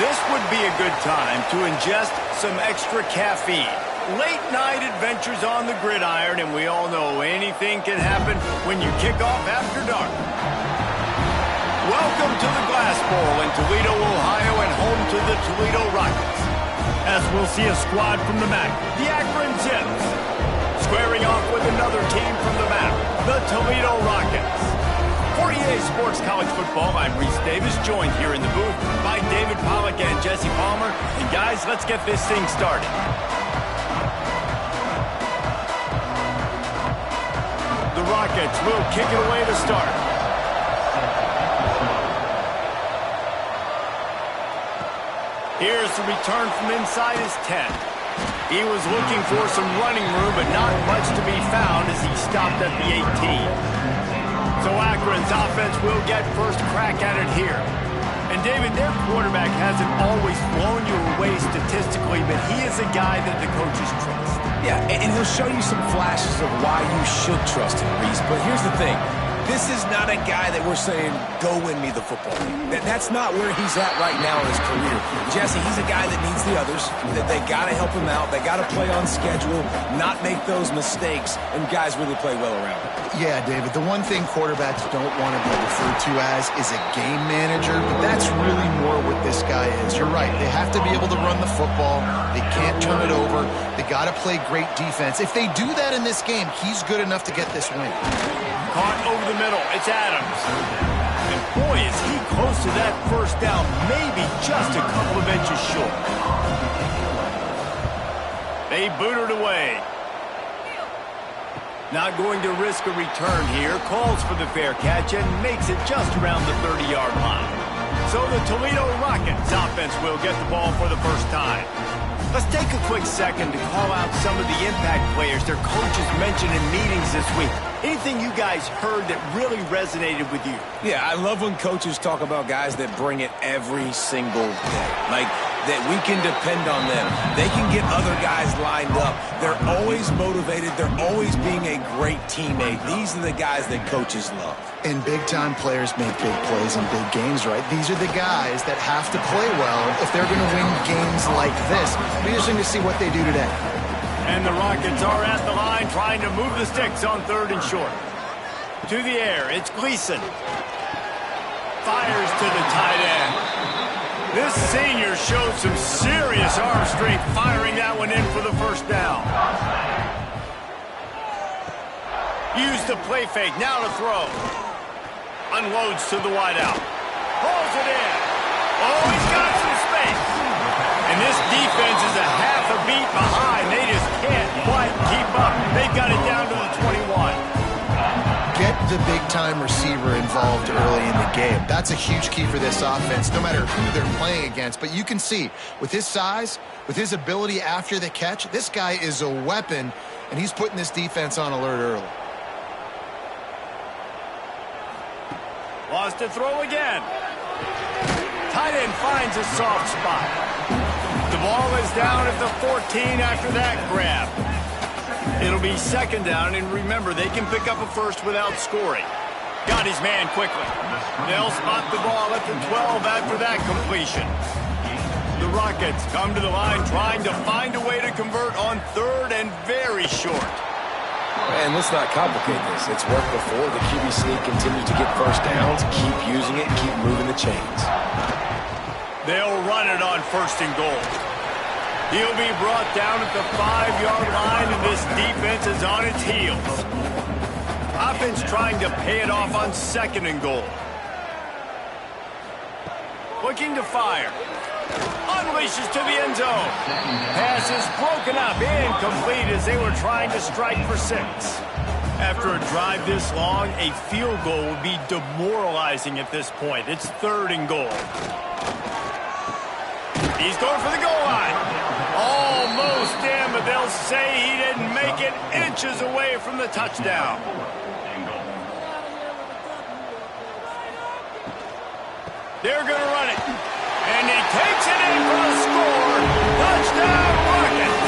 This would be a good time to ingest some extra caffeine. Late night adventures on the gridiron, and we all know anything can happen when you kick off after dark. Welcome to the Glass Bowl in Toledo, Ohio, and home to the Toledo Rockets. As we'll see a squad from the MAC, the Akron Zips. Squaring off with another team from the MAC, the Toledo Rockets. For EA Sports College Football, I'm Reese Davis, joined here in the booth by David Pollack and Jesse Palmer. And guys, let's get this thing started. The Rockets will kick it away to start. Here's the return from inside his 10. He was looking for some running room, but not much to be found as he stopped at the 18. So Akron's offense will get first crack at it here. And David, their quarterback hasn't always blown you away statistically, but he is a guy that the coaches trust. Yeah, and he'll show you some flashes of why you should trust him, Reese. But here's the thing. This is not a guy that we're saying, go win me the football game. That's not where he's at right now in his career. Jesse, he's a guy that needs the others, that they got to help him out. They got to play on schedule, not make those mistakes, and guys really play well around him. Yeah, David, the one thing quarterbacks don't want to be referred to as is a game manager, but that's really more what this guy is. You're right. They have to be able to run the football. They can't turn it over. They got to play great defense. If they do that in this game, he's good enough to get this win. Caught over the middle. It's Adams. And boy, is he close to that first down. Maybe just a couple of inches short. They boot it away. Not going to risk a return here. Calls for the fair catch and makes it just around the 30-yard line. So the Toledo Rockets offense will get the ball for the first time. Let's take a quick second to call out some of the impact players their coaches mentioned in meetings this week. Anything you guys heard that really resonated with you? Yeah, I love when coaches talk about guys that bring it every single day. Like, that we can depend on them. They can get other guys lined up. They're always motivated. They're always being a great teammate. These are the guys that coaches love. And big-time players make big plays in big games, right? These are the guys that have to play well if they're going to win games like this. Be interesting to see what they do today. And the Rockets are at the line trying to move the sticks on 3rd and short. To the air, it's Gleason. Fires to the tight end. This senior showed some serious arm strength firing that one in for the first down. Use the play fake, now to throw. Unloads to the wideout. Pulls it in. Oh, he's got some space. And this defense is a half a beat behind. They just can't quite keep up. They've got it down to the 21. Get the big-time receiver involved early in the game. That's a huge key for this offense, no matter who they're playing against. But you can see, with his size, with his ability after the catch, this guy is a weapon, and he's putting this defense on alert early. Lost to throw again. Tight end finds a soft spot. The ball is down at the 14 after that grab. It'll be 2nd down, and remember, they can pick up a first without scoring. Got his man quickly. They'll spot the ball at the 12 after that completion. The Rockets come to the line trying to find a way to convert on 3rd and very short. And let's not complicate this. It's worked before. The QB sneak continues to get first downs. Keep using it. Keep moving the chains. They'll run it on 1st and goal. He'll be brought down at the 5-yard line, and this defense is on its heels. Offense trying to pay it off on 2nd and goal. Looking to fire. Unleashes to the end zone. Pass is broken up, incomplete as they were trying to strike for 6. After a drive this long, a field goal would be demoralizing at this point. It's 3rd and goal. He's going for the goal line. Almost in, but they'll say he didn't make it, inches away from the touchdown. They're going to run it. And he takes it in for the score. Touchdown, Rockets.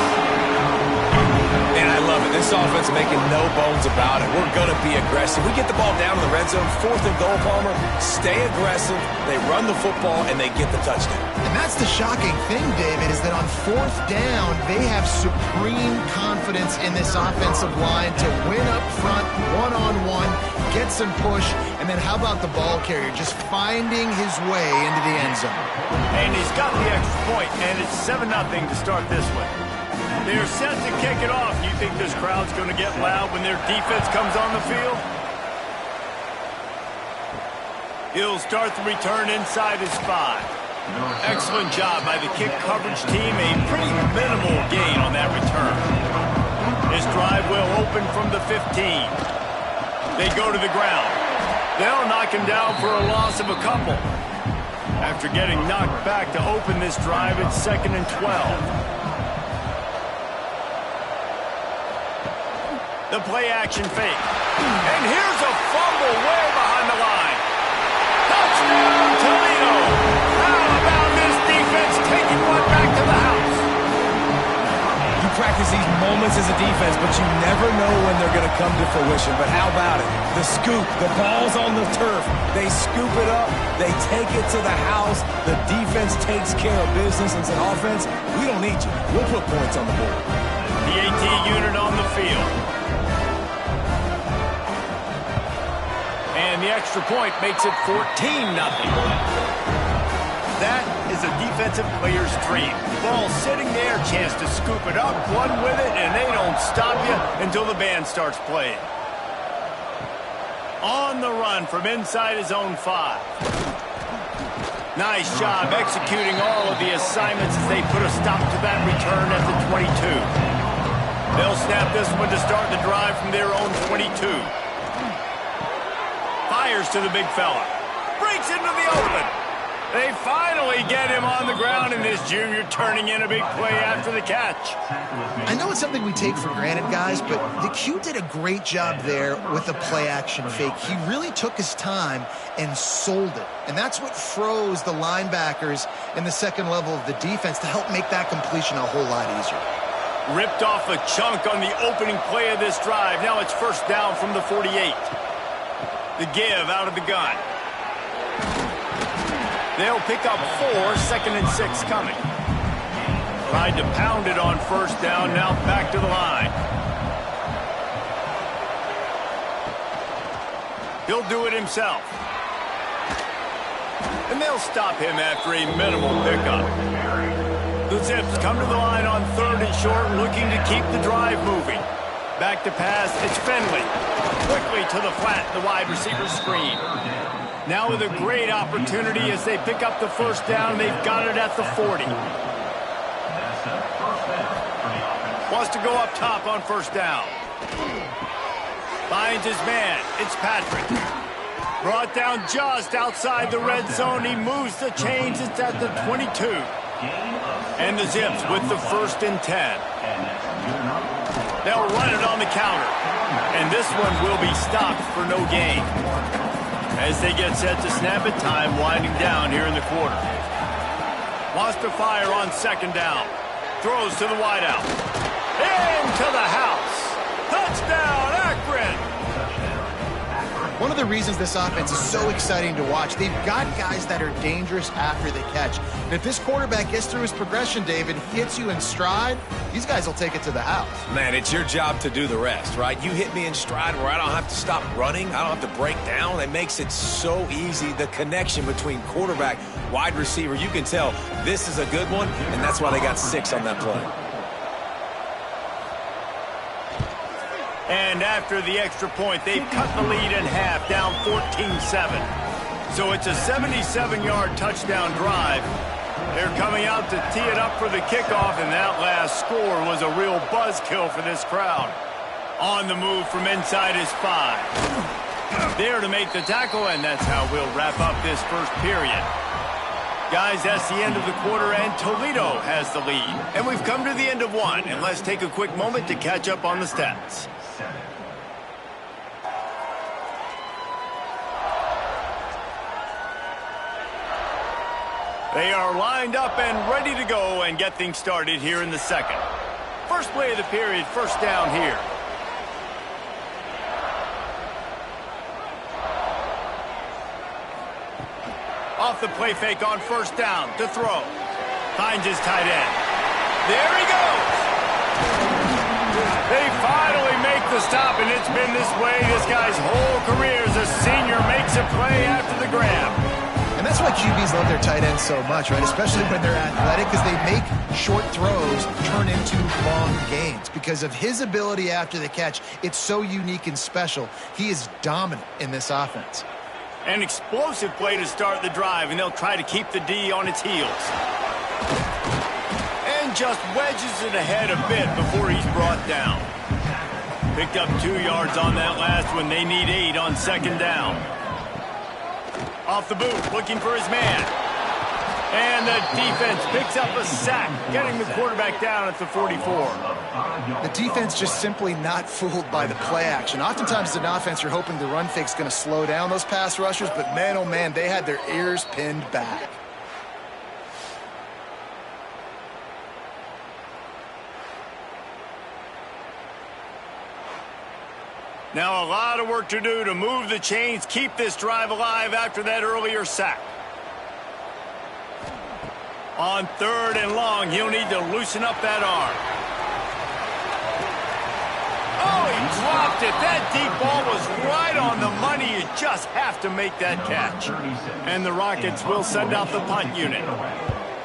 And I love it. This This offense making no bones about it. We're going to be aggressive. We get the ball down in the red zone, 4th and goal, Palmer. Stay aggressive. They run the football, and they get the touchdown. And that's the shocking thing, David, is that on 4th down, they have supreme confidence in this offensive line to win up front, one-on-one, get some push, and then how about the ball carrier just finding his way into the end zone? And he's got the extra point, and it's 7-0 to start this one. They're set to kick it off. You think this crowd's going to get loud when their defense comes on the field? He'll start the return inside his 5. Excellent job by the kick coverage team. A pretty minimal gain on that return. This drive will open from the 15. They go to the ground. They'll knock him down for a loss of a couple. After getting knocked back to open this drive, it's 2nd and 12. The play-action fake. And here's a fumble way behind the line. Touchdown, Toledo. How about this defense taking one back to the house? You practice these moments as a defense, but you never know when they're going to come to fruition. But how about it? The scoop, the ball's on the turf. They scoop it up. They take it to the house. The defense takes care of business and says, offense, we don't need you. We'll put points on the board. The AT unit on the field. And the extra point makes it 14-0. That is a defensive player's dream. Ball sitting there, chance to scoop it up, run with it, and they don't stop you until the band starts playing. On the run from inside his own 5. Nice job executing all of the assignments as they put a stop to that return at the 22. They'll snap this one to start the drive from their own 22. Fires to the big fella. Breaks into the open. They finally get him on the ground, and this junior turning in a big play after the catch. I know it's something we take for granted, guys, but the Q did a great job there with the play-action fake. He really took his time and sold it. And that's what froze the linebackers in the second level of the defense to help make that completion a whole lot easier. Ripped off a chunk on the opening play of this drive. Now it's 1st down from the 48. The give out of the gun. They'll pick up 4, 2nd and 6 coming. Tried to pound it on 1st down, now back to the line. He'll do it himself. And they'll stop him after a minimal pickup. The Zips come to the line on 3rd and short, looking to keep the drive moving. Back to pass, it's Finley. Quickly to the flat, the wide receiver screen. Now with a great opportunity as they pick up the 1st down, they've got it at the 40. Wants to go up top on 1st down. Finds his man, it's Patrick. Brought down just outside the red zone, he moves the chains, it's at the 22. And the Zips with the 1st and 10. They'll run it on the counter. And this one will be stopped for no gain. As they get set to snap it, time winding down here in the quarter. Wants to fire on 2nd down. Throws to the wideout. Into the house. Touchdown, Akron! One of the reasons this offense is so exciting to watch, they've got guys that are dangerous after they catch. And if this quarterback gets through his progression, David, hits you in stride, these guys will take it to the house. Man, it's your job to do the rest, right? You hit me in stride where I don't have to stop running. I don't have to break down. It makes it so easy. The connection between quarterback, wide receiver, you can tell this is a good one, and that's why they got 6 on that play. And after the extra point, they've cut the lead in half, down 14-7. So it's a 77-yard touchdown drive. They're coming out to tee it up for the kickoff, and that last score was a real buzzkill for this crowd. On the move from inside his 5. There to make the tackle, and that's how we'll wrap up this first period. Guys, that's the end of the quarter, and Toledo has the lead. And we've come to the end of one, and let's take a quick moment to catch up on the stats. They are lined up and ready to go and get things started here in the second. First play of the period, 1st down here. Off the play fake on first down to throw. Finds his tight end. There he goes. They finally make the stop, and it's been this way this guy's whole career as a senior. Makes a play after the grab. And that's why QBs love their tight ends so much, right? Especially when they're athletic, because they make short throws turn into long gains. Because of his ability after the catch, it's so unique and special. He is dominant in this offense. An explosive play to start the drive, and they'll try to keep the D on its heels. And just wedges it ahead a bit before he's brought down. Picked up 2 yards on that last one. They need 8 on second down. Off the boot, looking for his man. And the defense picks up a sack, getting the quarterback down at the 44. The defense just simply not fooled by the play action. Oftentimes as an offense, you're hoping the run fake's going to slow down those pass rushers, but man, oh man, they had their ears pinned back. Now a lot of work to do to move the chains, keep this drive alive after that earlier sack. On 3rd and long, he'll need to loosen up that arm. Oh, he dropped it. That deep ball was right on the money. You just have to make that catch. And the Rockets will send out the punt unit.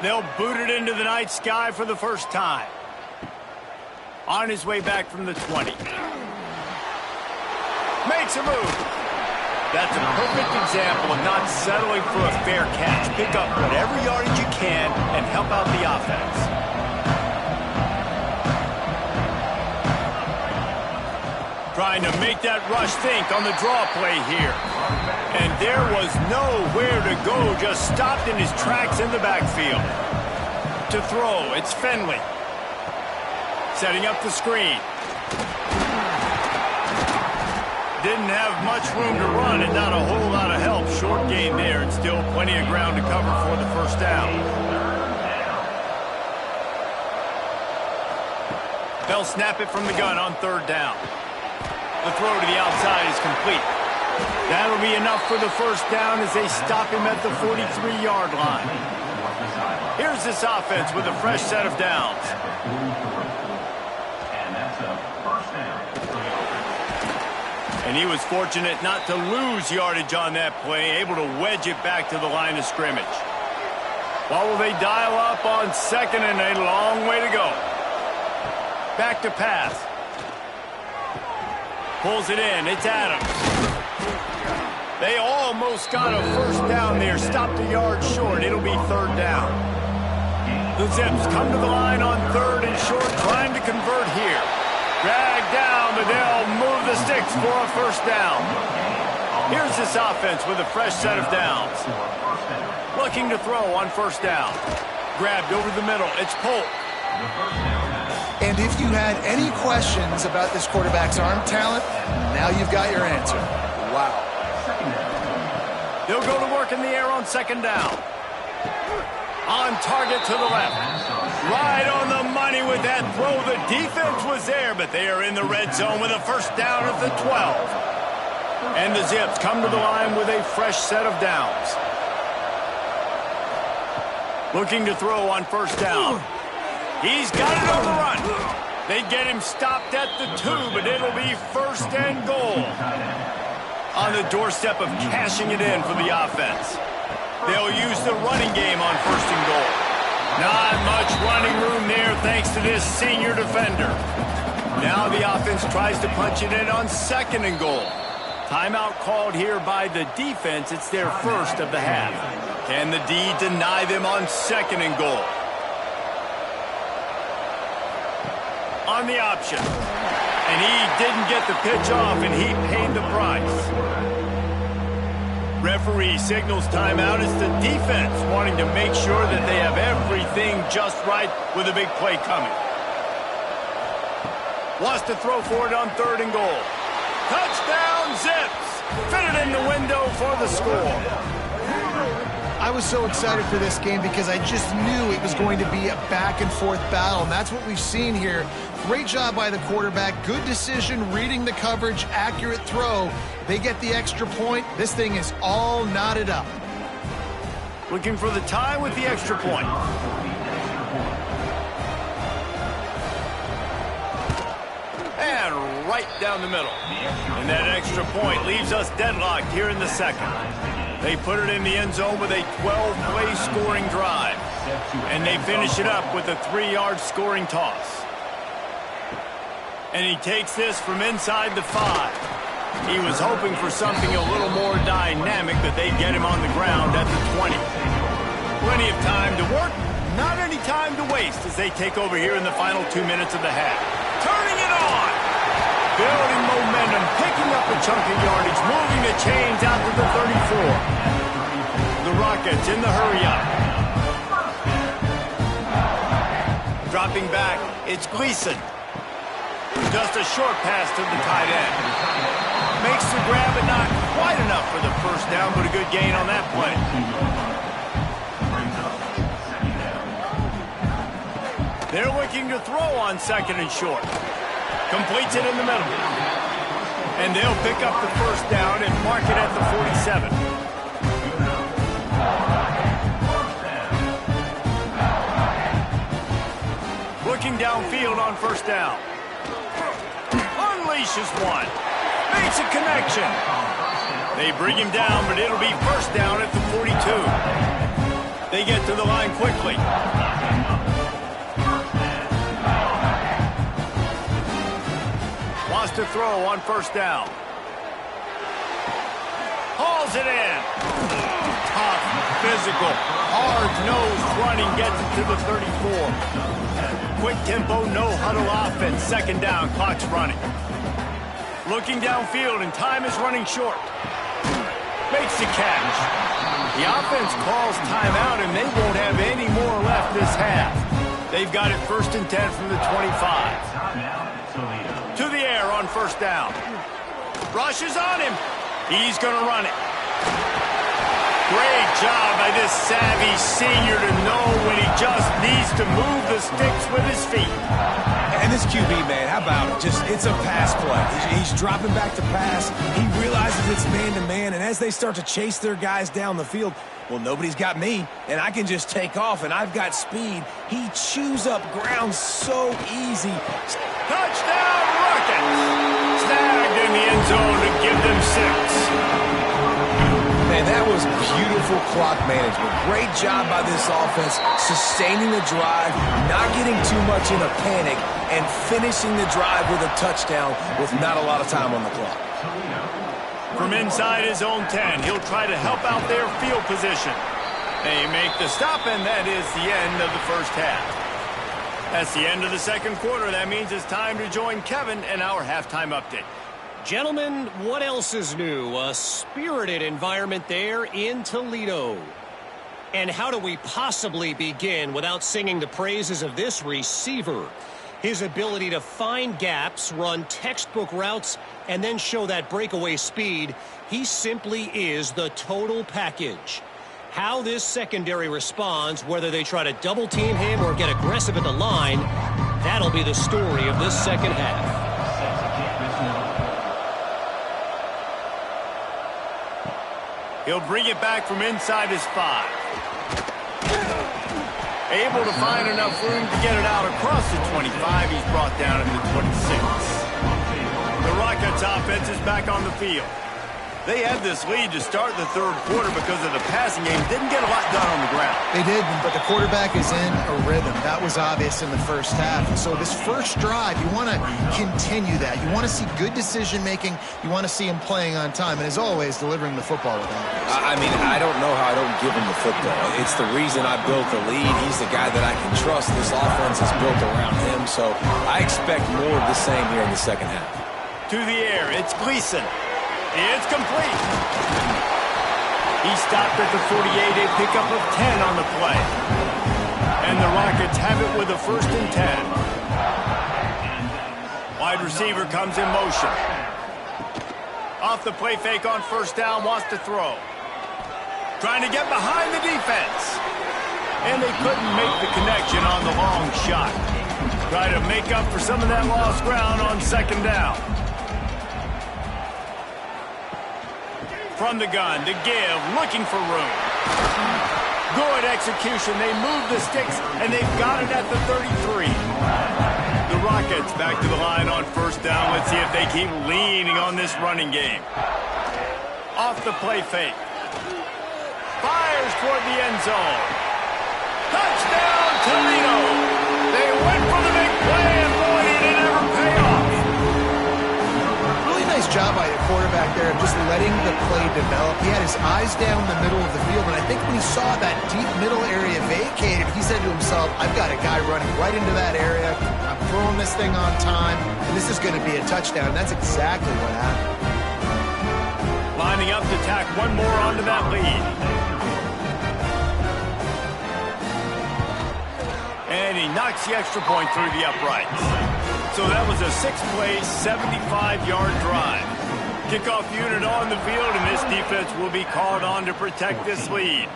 They'll boot it into the night sky for the first time. On his way back from the 20. Makes a move. That's a perfect example of not settling for a fair catch. Pick up whatever yardage you can and help out the offense. Trying to make that rush think on the draw play here. And there was nowhere to go, just stopped in his tracks in the backfield. To throw, it's Finley. Setting up the screen. Didn't have much room to run and not a whole lot of help. Short gain there and still plenty of ground to cover for the first down. They'll snap it from the gun on 3rd down. The throw to the outside is complete. That'll be enough for the first down as they stop him at the 43-yard line. Here's this offense with a fresh set of downs. And he was fortunate not to lose yardage on that play, able to wedge it back to the line of scrimmage. What will they dial up on 2nd and a long way to go? Back to pass. Pulls it in. It's Adams. They almost got a first down there. Stopped a yard short. It'll be 3rd down. The Zips come to the line on 3rd and short, trying to convert here. Dragged down, but they'll move the sticks for a first down. Here's this offense with a fresh set of downs. Looking to throw on 1st down. Grabbed over the middle. It's Polk. And if you had any questions about this quarterback's arm talent, now you've got your answer. Wow. They'll go to work in the air on 2nd down. On target to the left. Right on the money with that throw. The defense was there, but they are in the red zone with a first down at the 12. And the Zips come to the line with a fresh set of downs. Looking to throw on 1st down. He's got it on the run. They get him stopped at the 2, but it'll be 1st and goal. On the doorstep of cashing it in for the offense. They'll use the running game on 1st and goal. Not much running room there thanks to this senior defender. Now the offense tries to punch it in on 2nd and goal. Timeout called here by the defense. It's their first of the half. Can the D deny them on 2nd and goal? On the option. And he didn't get the pitch off, and he paid the price. Referee signals timeout. It's the defense wanting to make sure that they have everything just right with a big play coming. Wants to throw for it on 3rd and goal. Touchdown, Zips! Fitted in the window for the score. I was so excited for this game because I just knew it was going to be a back-and-forth battle, and that's what we've seen here. Great job by the quarterback. Good decision, reading the coverage, accurate throw. They get the extra point. This thing is all knotted up. looking for the tie with the extra point. And right down the middle. And that extra point leaves us deadlocked here in the second. They put it in the end zone with a 12-play scoring drive. And they finish it up with a 3-yard scoring toss. And he takes this from inside the 5. He was hoping for something a little more dynamic, that they'd get him on the ground at the 20. Plenty of time to work, not any time to waste as they take over here in the final 2 minutes of the half. Turning it on! Building momentum, picking up a chunk of yardage, moving the chains out to the 34. The Rockets in the hurry-up. Dropping back, it's Gleason. Just a short pass to the tight end. Makes the grab, but not quite enough for the first down, but a good gain on that play. They're looking to throw on second and short. Completes it in the middle. And they'll pick up the first down and mark it at the 47. Looking downfield on first down. Unleashes one. Makes a connection. They bring him down, but it'll be first down at the 42. They get to the line quickly. Wants to throw on first down. Hauls it in. Tough, physical, hard-nosed running gets it to the 34. Quick tempo, no huddle offense. Second down, clock's running. Looking downfield, and time is running short. Makes the catch. The offense calls timeout, and they won't have any more left this half. They've got it first and 10 from the 25. To the air on first down. Rushes on him. He's going to run it. Great job by this savvy senior to know when he just needs to move the sticks with his feet. And this QB, man, how about it? It's a pass play. He's dropping back to pass. He realizes it's man-to-man, and as they start to chase their guys down the field, well, nobody's got me, and I can just take off, and I've got speed. He chews up ground so easy. Touchdown, Rockets! Snagged in the end zone to give them 6. Man, that was beautiful clock management. Great job by this offense, sustaining the drive, not getting too much in a panic, and finishing the drive with a touchdown with not a lot of time on the clock. From inside his own 10, he'll try to help out their field position. They make the stop, and that is the end of the first half. That's the end of the second quarter. That means it's time to join Kevin in our halftime update. Gentlemen, what else is new? A spirited environment there in Toledo. And how do we possibly begin without singing the praises of this receiver? His ability to find gaps, run textbook routes, and then show that breakaway speed. He simply is the total package. How this secondary responds, whether they try to double team him or get aggressive at the line, that'll be the story of this second half. He'll bring it back from inside his 5. Able to find enough room to get it out across the 25. He's brought down at the 26. The Rockets offense is back on the field. They had this lead to start the third quarter because of the passing game. Didn't get a lot done on the ground. They did, but the quarterback is in a rhythm. That was obvious in the first half. And so this first drive, you want to continue that. You want to see good decision-making. You want to see him playing on time. And as always, delivering the football with him. I mean, I don't know how I don't give him the football. It's the reason I built the lead. He's the guy that I can trust. This offense is built around him. So I expect more of the same here in the second half. To the air, it's Gleason. It's complete. He stopped at the 48, a pickup of 10 on the play. And the Rockets have it with a first and 10. Wide receiver comes in motion. Off the play fake on first down, wants to throw. Trying to get behind the defense. And they couldn't make the connection on the long shot. Try to make up for some of that lost ground on second down. From the gun to give, looking for room. Good execution. They move the sticks, and they've got it at the 33. The Rockets back to the line on first down. Let's see if they keep leaning on this running game. Off the play fake. Fires toward the end zone. Touchdown, Toledo! They went for the big play, and boy, did it ever pay off. Really nice job by the quarterback there of just letting the play develop. He had his eyes down the middle of the field, and I think when he saw that deep middle area vacated, he said to himself, I've got a guy running right into that area. I'm throwing this thing on time, and this is going to be a touchdown. That's exactly what happened. Lining up to tack one more onto that lead. And he knocks the extra point through the uprights. So that was a 6-play, 75-yard drive. Kickoff unit on the field, and this defense will be called on to protect this lead.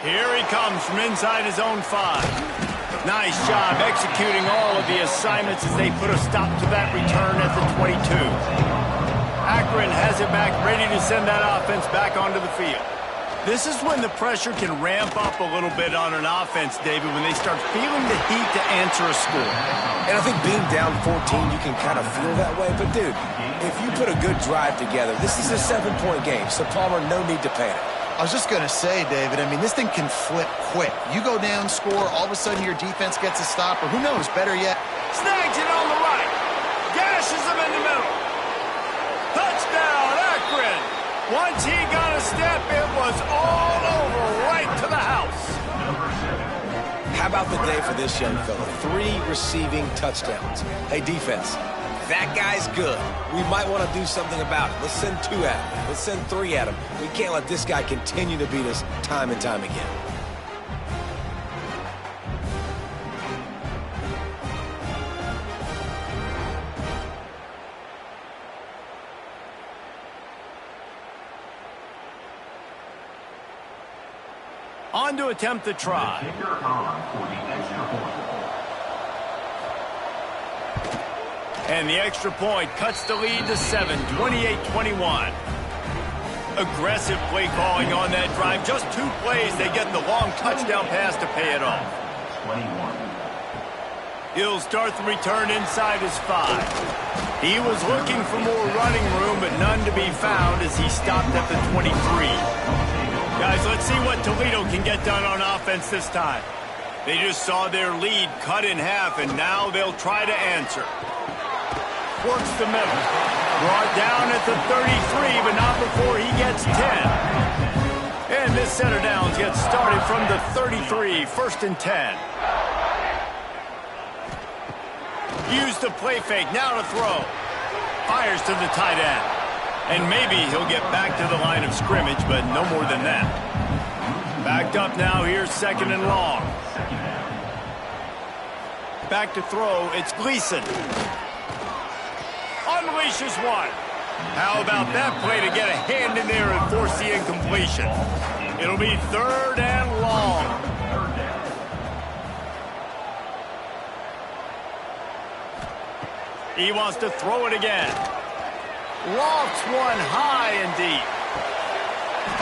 Here he comes from inside his own 5. Nice job executing all of the assignments as they put a stop to that return at the 22. Akron has it back, ready to send that offense back onto the field. This is when the pressure can ramp up a little bit on an offense, David, when they start feeling the heat to answer a score. And I think being down 14, you can kind of feel that way. But, dude, if you put a good drive together, this is a 7-point game, so Palmer, no need to panic. I was just going to say, David, I mean, this thing can flip quick. You go down, score, all of a sudden your defense gets a stop, or who knows, better yet. Snags it on the right. Gashes him in the middle. Touchdown, Akron. Once he got a step, it was all over, right to the house. How about the day for this young fella? 3 receiving touchdowns. Hey, defense, that guy's good. We might want to do something about it. Let's send 2 at him. Let's send 3 at him. We can't let this guy continue to beat us time and time again. On to attempt the try. And the extra point cuts the lead to 7, 28-21. Aggressive play calling on that drive. Just 2 plays, they get the long touchdown pass to pay it off. He'll start the return inside his 5. He was looking for more running room, but none to be found as he stopped at the 23. Guys, let's see what Toledo can get done on offense this time. They just saw their lead cut in half, and now they'll try to answer. Works the middle. Brought down at the 33, but not before he gets 10. And this set of downs gets started from the 33, 1st and 10. Use the play fake, now to throw. Fires to the tight end. And maybe he'll get back to the line of scrimmage, but no more than that. Backed up now, here's 2nd and long. Back to throw, it's Gleason. Unleashes one. How about that play to get a hand in there and force the incompletion? It'll be 3rd and long. He wants to throw it again. Lofts one high and deep.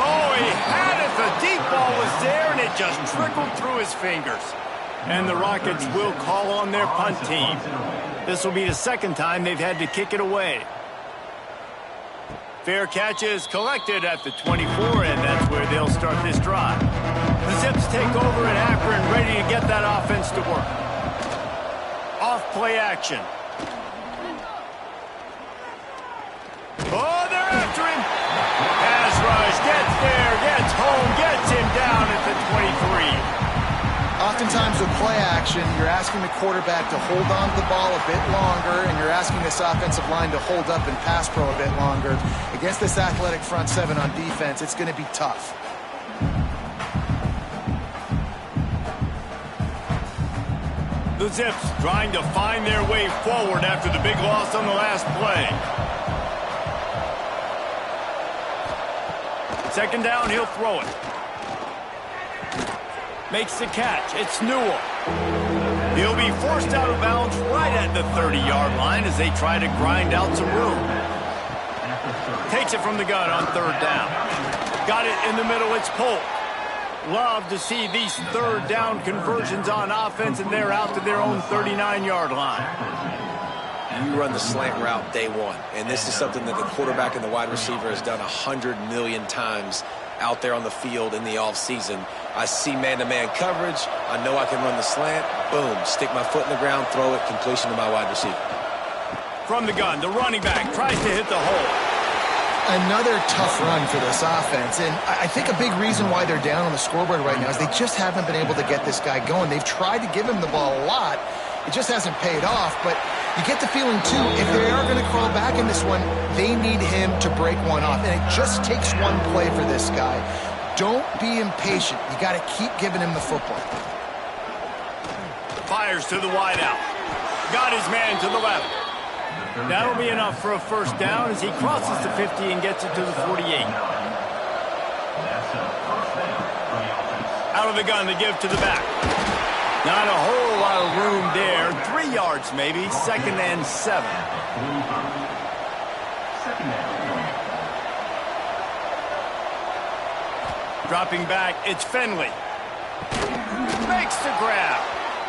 Oh, he had it. The deep ball was there, and it just trickled through his fingers. And the Rockets will call on their punt team. This will be the 2nd time they've had to kick it away. Fair catch is collected at the 24, and that's where they'll start this drive. The Zips take over at Akron, ready to get that offense to work. Off play action. Oh, they're after him. Pass rush, gets there, gets home, gets him down at the 23. Oftentimes with play action, you're asking the quarterback to hold on to the ball a bit longer, and you're asking this offensive line to hold up and pass pro a bit longer. Against this athletic front 7 on defense, it's going to be tough. The Zips trying to find their way forward after the big loss on the last play. 2nd down, he'll throw it. Makes the catch. It's Newell. He'll be forced out of bounds right at the 30-yard line as they try to grind out some room. Takes it from the gun on 3rd down. Got it in the middle. It's Polk. Love to see these third down conversions on offense, and they're out to their own 39-yard line. You run the slant route day one, and this is something that the quarterback and the wide receiver has done 100 million times out there on the field in the offseason. I see man-to-man coverage. I know I can run the slant. Boom, stick my foot in the ground, throw it, completion to my wide receiver. From the gun, the running back tries to hit the hole. Another tough run for this offense, and I think a big reason why they're down on the scoreboard right now is they just haven't been able to get this guy going. They've tried to give him the ball a lot. It just hasn't paid off, but you get the feeling, too, if they are going to crawl back in this one, they need him to break one off, and it just takes one play for this guy. Don't be impatient. You got to keep giving him the football. Fires to the wideout. Got his man to the left. That'll be enough for a first down as he crosses the 50 and gets it to the 48. Out of the gun to give to the back. Not a whole lot of room there. 3 yards maybe. 2nd and 7. Dropping back, it's Finley. Makes the grab.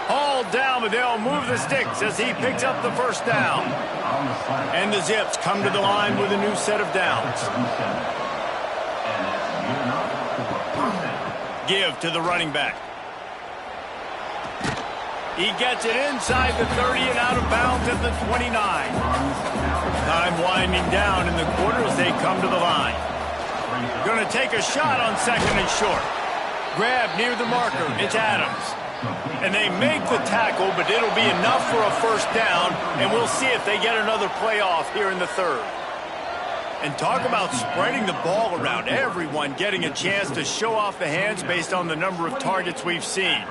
Hauled down, but they'll move the sticks as he picks up the first down. And the Zips come to the line with a new set of downs. Give to the running back. He gets it inside the 30 and out of bounds at the 29. Time winding down in the quarter as they come to the line. Going to take a shot on 2nd and short. Grab near the marker. It's Adams. And they make the tackle, but it'll be enough for a first down, and we'll see if they get another playoff here in the 3rd. And talk about spreading the ball around. Everyone getting a chance to show off the hands based on the number of targets we've seen.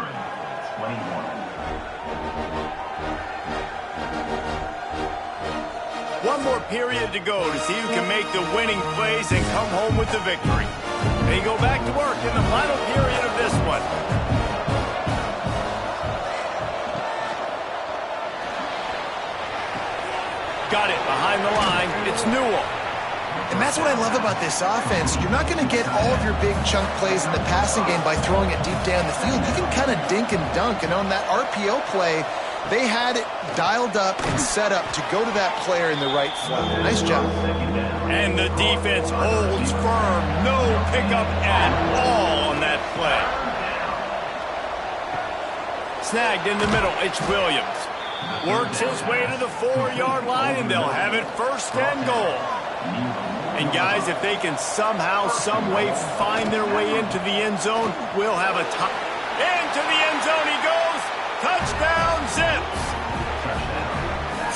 One more period to go to see who can make the winning plays and come home with the victory. They go back to work in the final period of this one. Got it behind the line. It's Newell. And that's what I love about this offense. You're not going to get all of your big chunk plays in the passing game by throwing it deep down the field. You can kind of dink and dunk. And on that RPO play, they had it dialed up and set up to go to that player in the right flat. Nice job. And the defense holds firm. No pickup at all on that play. Snagged in the middle. It's Williams. Works his way to the 4-yard line, and they'll have it 1st and goal. And guys, if they can somehow, some way find their way into the end zone, we'll have a top. Into the end zone he goes. Touchdown, Zips.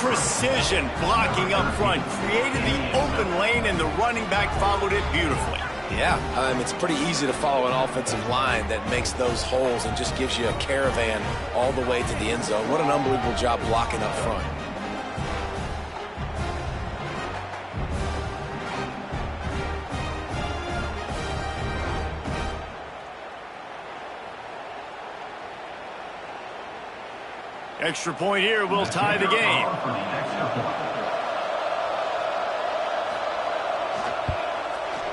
Precision blocking up front. Created the open lane, and the running back followed it beautifully. Yeah, it's pretty easy to follow an offensive line that makes those holes and just gives you a caravan all the way to the end zone. What an unbelievable job blocking up front. Extra point here will tie the game.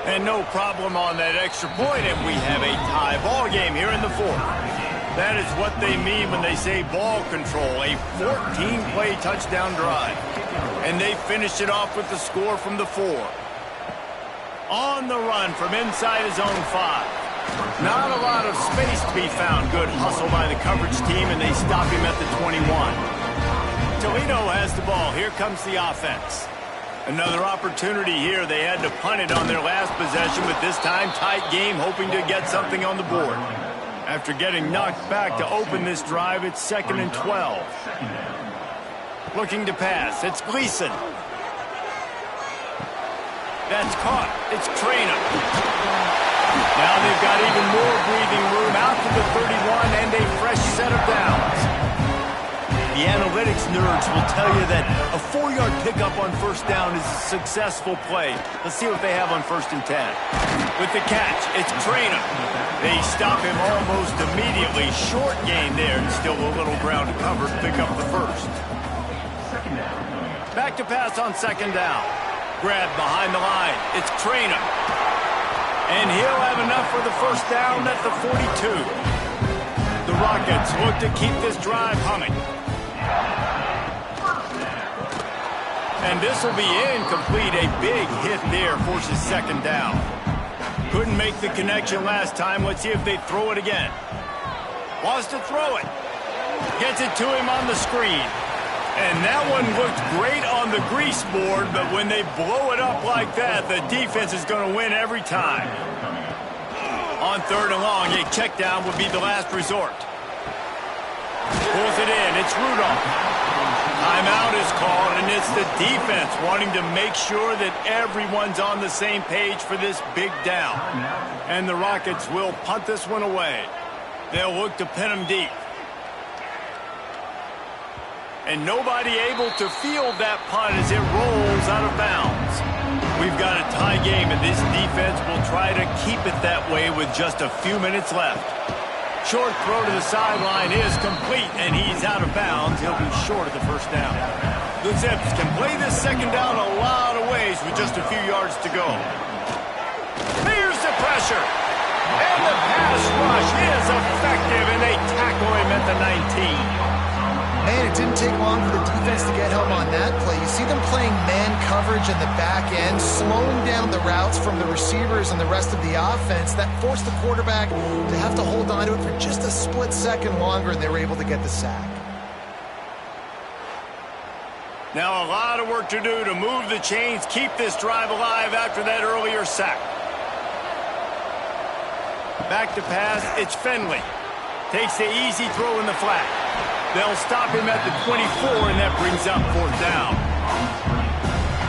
And no problem on that extra point, and we have a tie ball game here in the 4th. That is what they mean when they say ball control, a 14-play touchdown drive. And they finished it off with the score from the 4. On the run from inside his own 5. Not a lot of space to be found. Good hustle by the coverage team, and they stop him at the 21. Toledo has the ball. Here comes the offense. Another opportunity here. They had to punt it on their last possession, but this time tight game, hoping to get something on the board. After getting knocked back to open this drive, it's 2nd and 12. Looking to pass. It's Gleason. That's caught. It's Traynor. Now they've got even more breathing room out to the 31 and a fresh set of downs. The analytics nerds will tell you that a 4-yard pickup on first down is a successful play. Let's see what they have on 1st and 10. With the catch, it's Traynor. They stop him almost immediately. Short gain there, and still a little ground to cover to pick up the first. Back to pass on 2nd down. Grab behind the line. It's Traynor. And he'll have enough for the first down at the 42. The Rockets look to keep this drive humming. And this will be incomplete. A big hit there forces second down. Couldn't make the connection last time. Let's see if they throw it again. Wants to throw it. Gets it to him on the screen. And that one looked great on the grease board, but when they blow it up like that, the defense is going to win every time. On third and long, a check down would be the last resort. Pulls it in. It's Rudolph. Timeout is called, and it's the defense wanting to make sure that everyone's on the same page for this big down. And the Rockets will punt this one away. They'll look to pin them deep. And nobody able to field that punt as it rolls out of bounds. We've got a tie game, and this defense will try to keep it that way with just a few minutes left. Short throw to the sideline is complete, and he's out of bounds. He'll be short of the first down. The Zips can play this second down a lot of ways with just a few yards to go. Here's the pressure. And the pass rush is effective, and they tackle him at the 19. Man, it didn't take long for the defense to get home on that play. You see them playing man coverage in the back end, slowing down the routes from the receivers and the rest of the offense. That forced the quarterback to have to hold on to it for just a split second longer, and they were able to get the sack. Now a lot of work to do to move the chains, keep this drive alive after that earlier sack. Back to pass, it's Finley. Takes the easy throw in the flat. They'll stop him at the 24, and that brings up fourth down.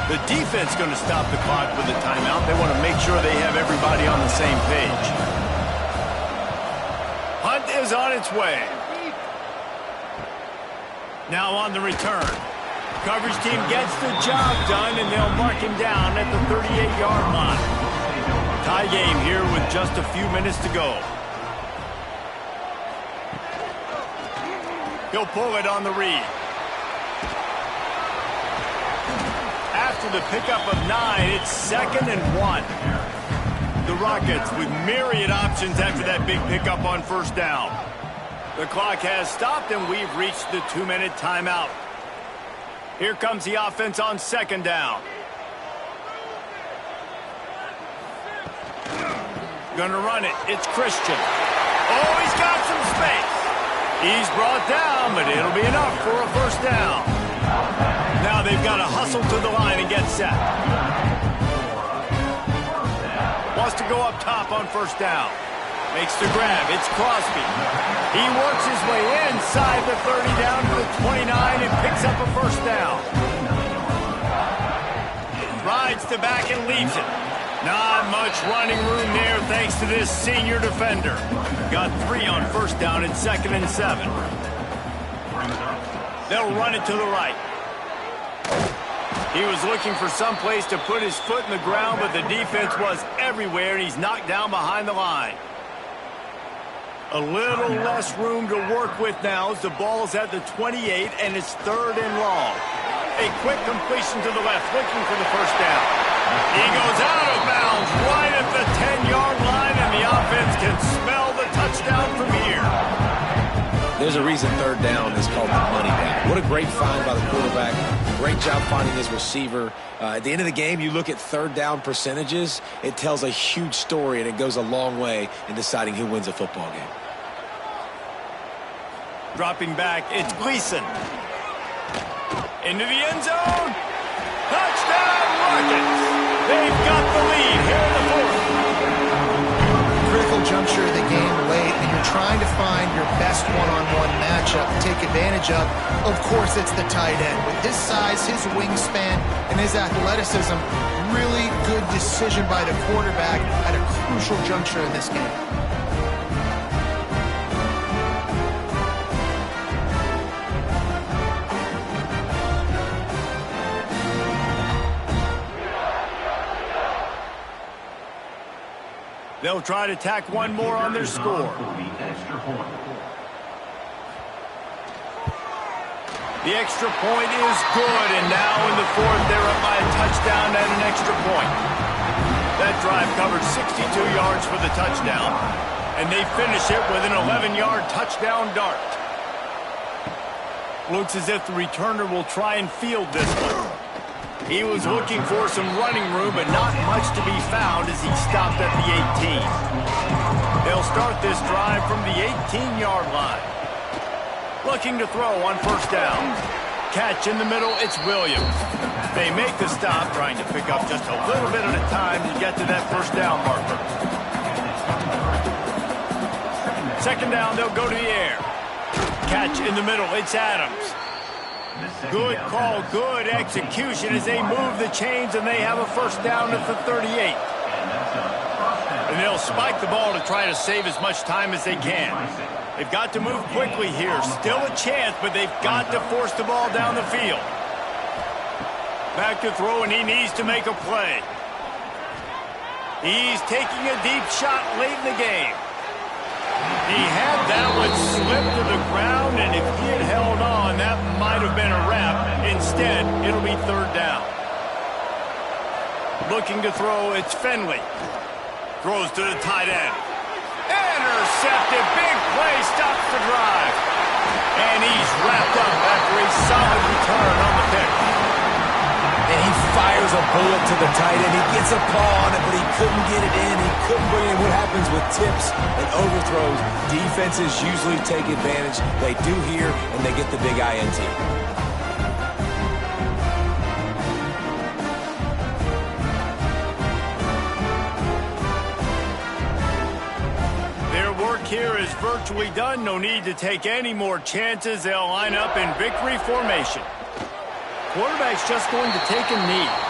The defense going to stop the clock with a timeout. They want to make sure they have everybody on the same page. Hunt is on its way. Now on the return. Coverage team gets the job done, and they'll mark him down at the 38-yard line. Tie game here with just a few minutes to go. He'll pull it on the read. After the pickup of 9, it's 2nd and 1. The Rockets with myriad options after that big pickup on first down. The clock has stopped, and we've reached the 2-minute timeout. Here comes the offense on second down. Gonna run it. It's Christian. Oh, he's got some space. He's brought down, but it'll be enough for a first down. Now they've got to hustle to the line and get set. Wants to go up top on first down. Makes the grab. It's Crosby. He works his way inside the 30 down to the 29 and picks up a first down. Rides to back and leaves it. Not much running room there thanks to this senior defender. Got 3 on first down and 2nd and 7. They'll run it to the right. He was looking for some place to put his foot in the ground, but the defense was everywhere, and he's knocked down behind the line. A little less room to work with now as the ball's at the 28, and it's 3rd and long. A quick completion to the left, looking for the first down. He goes out of bounds right at the 10-yard line, and the offense can smell the touchdown from here. There's a reason 3rd down is called the money down. What a great find by the quarterback. Great job finding his receiver. At the end of the game, you look at 3rd down percentages. It tells a huge story, and it goes a long way in deciding who wins a football game. Dropping back, it's Gleason. Into the end zone. Touchdown, Rockets. They've got the lead here in the 4th. Critical juncture of the game late, and you're trying to find your best one-on-one matchup to take advantage of. Of course, it's the tight end. With his size, his wingspan, and his athleticism, really good decision by the quarterback at a crucial juncture in this game. They'll try to tack one more on their score. The extra point is good, and now in the 4th, they're up by a touchdown and an extra point. That drive covered 62 yards for the touchdown, and they finish it with an 11-yard touchdown dart. Looks as if the returner will try and field this one. He was looking for some running room, but not much to be found as he stopped at the 18. They'll start this drive from the 18-yard line. Looking to throw on first down. Catch in the middle, it's Williams. They make the stop, trying to pick up just a little bit at a time to get to that first down marker. Second down, they'll go to the air. Catch in the middle, it's Adams. Good call, good execution as they move the chains, and they have a first down at the 38. And they'll spike the ball to try to save as much time as they can. They've got to move quickly here. Still a chance, but they've got to force the ball down the field. Back to throw, and he needs to make a play. He's taking a deep shot late in the game. He had that one slip to the ground, and if he had held on, that might have been a wrap. Instead, it'll be third down. Looking to throw, it's Finley. Throws to the tight end. Intercepted. Big play. Stops the drive. And he's wrapped up after a solid return on the pick. And he fires a bullet to the tight end. He gets a paw on it, but he couldn't get it in. He couldn't bring it in. What happens with tips and overthrows? Defenses usually take advantage. They do here, and they get the big INT. Here is virtually done. No need to take any more chances. They'll line up in victory formation. Quarterback's just going to take a knee.